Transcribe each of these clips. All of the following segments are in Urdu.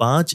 5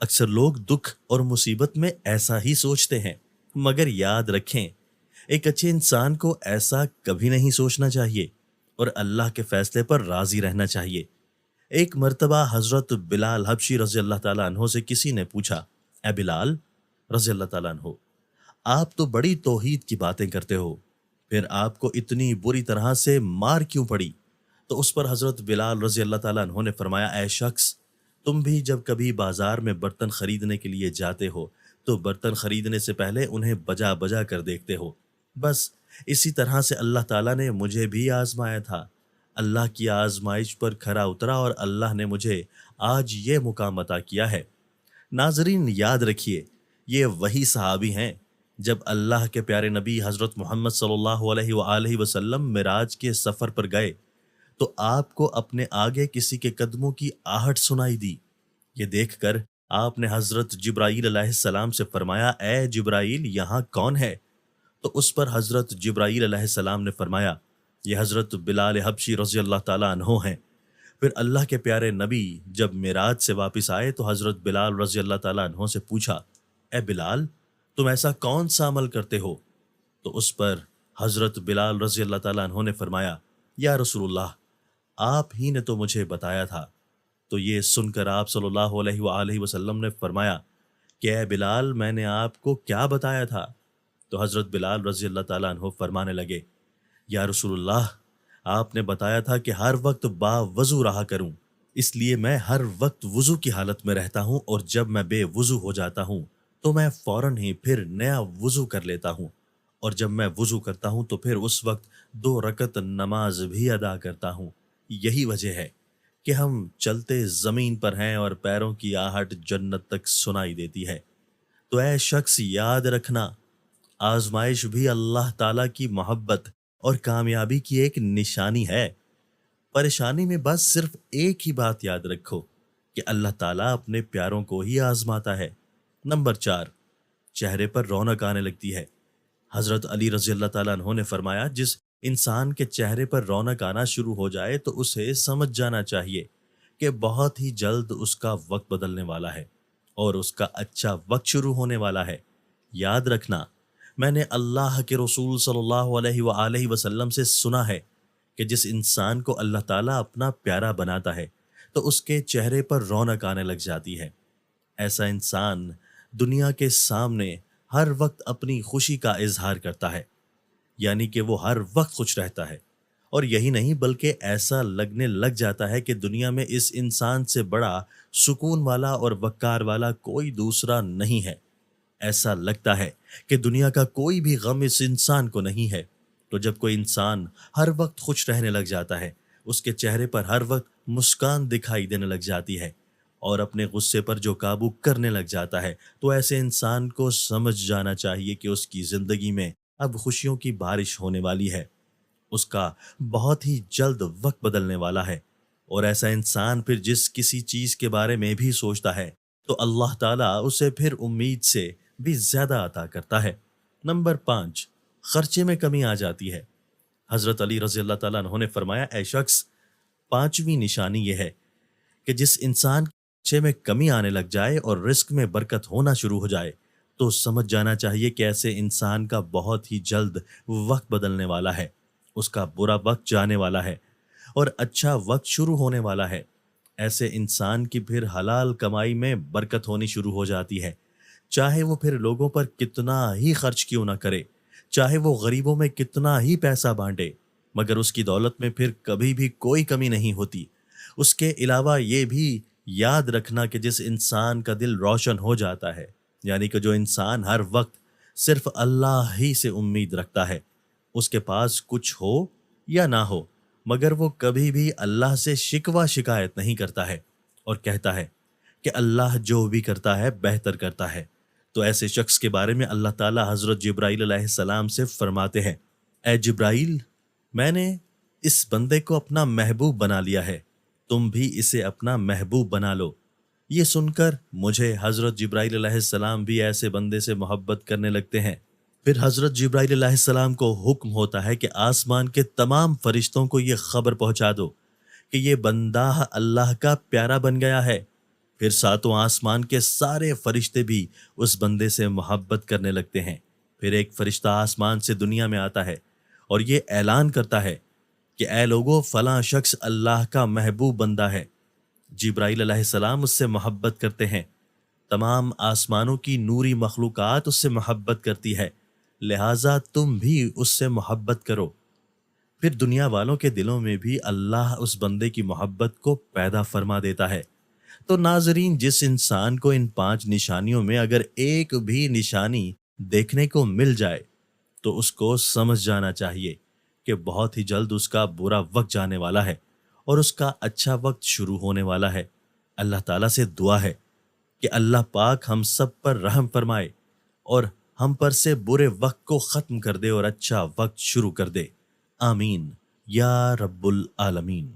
اکثر لوگ دکھ اور مصیبت میں ایسا ہی سوچتے ہیں، مگر یاد رکھیں ایک اچھے انسان کو ایسا کبھی نہیں سوچنا چاہیے اور اللہ کے فیصلے پر راضی رہنا چاہیے۔ ایک مرتبہ حضرت بلال حبشی رضی اللہ تعالیٰ عنہ سے کسی نے پوچھا، اے بلال رضی اللہ تعالیٰ عنہ، آپ تو بڑی توحید کی باتیں کرتے ہو، پھر آپ کو اتنی بری طرح سے مار کیوں پڑی؟ تو اس پر حضرت بلال رضی اللہ تعالیٰ عنہ نے فرمایا، اے شخص، تم بھی جب کبھی بازار میں برتن خریدنے کے لیے جاتے ہو تو برتن خریدنے سے پہلے انہیں بجا بجا کر دیکھتے ہو۔ بس اسی طرح سے اللہ تعالیٰ نے مجھے بھی آزمایا تھا۔ اللہ کی آزمائش پر کھرا اترا اور اللہ نے مجھے آج یہ مقام عطا کیا ہے۔ ناظرین، یاد رکھیے یہ وہی صحابی ہیں جب اللہ کے پیارے نبی حضرت محمد صلی اللہ علیہ وآلہ وسلم معراج کے سفر پر گئے تو آپ کو اپنے آگے کسی کے قدموں کی آہٹ سنائی دی۔ یہ دیکھ کر آپ نے حضرت جبرائیل علیہ السلام سے فرمایا، اے جبرائیل، یہاں کون ہے؟ تو اس پر حضرت جبرائیل علیہ السلام نے فرمایا، یہ حضرت بلال حبشی رضی اللہ تعالیٰ عنہ ہیں۔ پھر اللہ کے پیارے نبی جب معراج سے واپس آئے تو حضرت بلال رضی اللہ تعالیٰ عنہ سے پوچھا، اے بلال، تم ایسا کون سا عمل کرتے ہو؟ تو اس پر حضرت بلال رضی اللہ تعالیٰ عنہ نے فرمایا، یا رسول اللہ، آپ ہی نے تو مجھے بتایا تھا۔ تو یہ سن کر آپ صلی اللہ علیہ وآلہ وسلم نے فرمایا کہ اے بلال، میں نے آپ کو کیا بتایا تھا؟ تو حضرت بلال رضی اللہ تعالیٰ عنہ فرمانے لگے، یا رسول اللہ، آپ نے بتایا تھا کہ ہر وقت با وضو رہا کروں، اس لیے میں ہر وقت وضو کی حالت میں رہتا ہوں، اور جب میں بے وضو ہو جاتا ہوں تو میں فوراً ہی پھر نیا وضو کر لیتا ہوں، اور جب میں وضو کرتا ہوں تو پھر اس وقت 2 رکعت نماز بھی ادا کرتا ہوں۔ یہی وجہ ہے کہ ہم چلتے زمین پر ہیں اور پیروں کی آہٹ جنت تک سنائی دیتی ہے۔ تو اے شخص، یاد رکھنا، آزمائش بھی اللہ تعالیٰ کی محبت اور کامیابی کی ایک نشانی ہے۔ پریشانی میں بس صرف ایک ہی بات یاد رکھو کہ اللہ تعالیٰ اپنے پیاروں کو ہی آزماتا ہے۔ نمبر 4، چہرے پر رونق آنے لگتی ہے۔ حضرت علی رضی اللہ تعالیٰ عنہ نے فرمایا، جس انسان کے چہرے پر رونق آنا شروع ہو جائے تو اسے سمجھ جانا چاہیے کہ بہت ہی جلد اس کا وقت بدلنے والا ہے اور اس کا اچھا وقت شروع ہونے والا ہے۔ یاد رکھنا، میں نے اللہ کے رسول صلی اللہ علیہ وآلہ وسلم سے سنا ہے کہ جس انسان کو اللہ تعالیٰ اپنا پیارا بناتا ہے تو اس کے چہرے پر رونق آنے لگ جاتی ہے۔ ایسا انسان دنیا کے سامنے ہر وقت اپنی خوشی کا اظہار کرتا ہے، یعنی کہ وہ ہر وقت خوش رہتا ہے، اور یہی نہیں بلکہ ایسا لگنے لگ جاتا ہے کہ دنیا میں اس انسان سے بڑا سکون والا اور وقار والا کوئی دوسرا نہیں ہے۔ ایسا لگتا ہے کہ دنیا کا کوئی بھی غم اس انسان کو نہیں ہے۔ تو جب کوئی انسان ہر وقت خوش رہنے لگ جاتا ہے، اس کے چہرے پر ہر وقت مسکان دکھائی دینے لگ جاتی ہے اور اپنے غصے پر جو قابو کرنے لگ جاتا ہے، تو ایسے انسان کو سمجھ جانا چاہیے کہ اس کی زندگی میں اب خوشیوں کی بارش ہونے والی ہے، اس کا بہت ہی جلد وقت بدلنے والا ہے۔ اور ایسا انسان پھر جس کسی چیز کے بارے میں بھی سوچتا ہے تو اللہ تعالیٰ اسے پھر امید سے بھی زیادہ عطا کرتا ہے۔ نمبر 5، خرچے میں کمی آ جاتی ہے۔ حضرت علی رضی اللہ تعالیٰ عنہ نے فرمایا، اے شخص، 5ویں نشانی یہ ہے کہ جس انسان کے خرچے میں کمی آنے لگ جائے اور رزق میں برکت ہونا شروع ہو جائے تو سمجھ جانا چاہیے کہ ایسے انسان کا بہت ہی جلد وقت بدلنے والا ہے، اس کا برا وقت جانے والا ہے اور اچھا وقت شروع ہونے والا ہے۔ ایسے انسان کی پھر حلال کمائی میں برکت ہونی شروع ہو جاتی ہے، چاہے وہ پھر لوگوں پر کتنا ہی خرچ کیوں نہ کرے، چاہے وہ غریبوں میں کتنا ہی پیسہ بانٹے، مگر اس کی دولت میں پھر کبھی بھی کوئی کمی نہیں ہوتی۔ اس کے علاوہ یہ بھی یاد رکھنا کہ جس انسان کا دل روشن ہو جاتا ہے، یعنی کہ جو انسان ہر وقت صرف اللہ ہی سے امید رکھتا ہے، اس کے پاس کچھ ہو یا نہ ہو، مگر وہ کبھی بھی اللہ سے شکوہ شکایت نہیں کرتا ہے اور کہتا ہے کہ اللہ جو بھی کرتا ہے بہتر کرتا ہے۔ تو ایسے شخص کے بارے میں اللہ تعالیٰ حضرت جبرائیل علیہ السلام سے فرماتے ہیں، اے جبرائیل، میں نے اس بندے کو اپنا محبوب بنا لیا ہے، تم بھی اسے اپنا محبوب بنا لو۔ یہ سن کر مجھے حضرت جبرائیل علیہ السلام بھی ایسے بندے سے محبت کرنے لگتے ہیں۔ پھر حضرت جبرائیل علیہ السلام کو حکم ہوتا ہے کہ آسمان کے تمام فرشتوں کو یہ خبر پہنچا دو کہ یہ بندہ اللہ کا پیارا بن گیا ہے۔ پھر ساتوں آسمان کے سارے فرشتے بھی اس بندے سے محبت کرنے لگتے ہیں۔ پھر ایک فرشتہ آسمان سے دنیا میں آتا ہے اور یہ اعلان کرتا ہے کہ اے لوگو، فلاں شخص اللہ کا محبوب بندہ ہے۔ جبرائیل علیہ السلام اس سے محبت کرتے ہیں۔ تمام آسمانوں کی نوری مخلوقات اس سے محبت کرتی ہے، لہٰذا تم بھی اس سے محبت کرو۔ پھر دنیا والوں کے دلوں میں بھی اللہ اس بندے کی محبت کو پیدا فرما دیتا ہے۔ تو ناظرین، جس انسان کو ان 5 نشانیوں میں اگر ایک بھی نشانی دیکھنے کو مل جائے تو اس کو سمجھ جانا چاہیے کہ بہت ہی جلد اس کا برا وقت جانے والا ہے اور اس کا اچھا وقت شروع ہونے والا ہے۔ اللہ تعالیٰ سے دعا ہے کہ اللہ پاک ہم سب پر رحم فرمائے اور ہم پر سے برے وقت کو ختم کر دے اور اچھا وقت شروع کر دے۔ آمین یا رب العالمین۔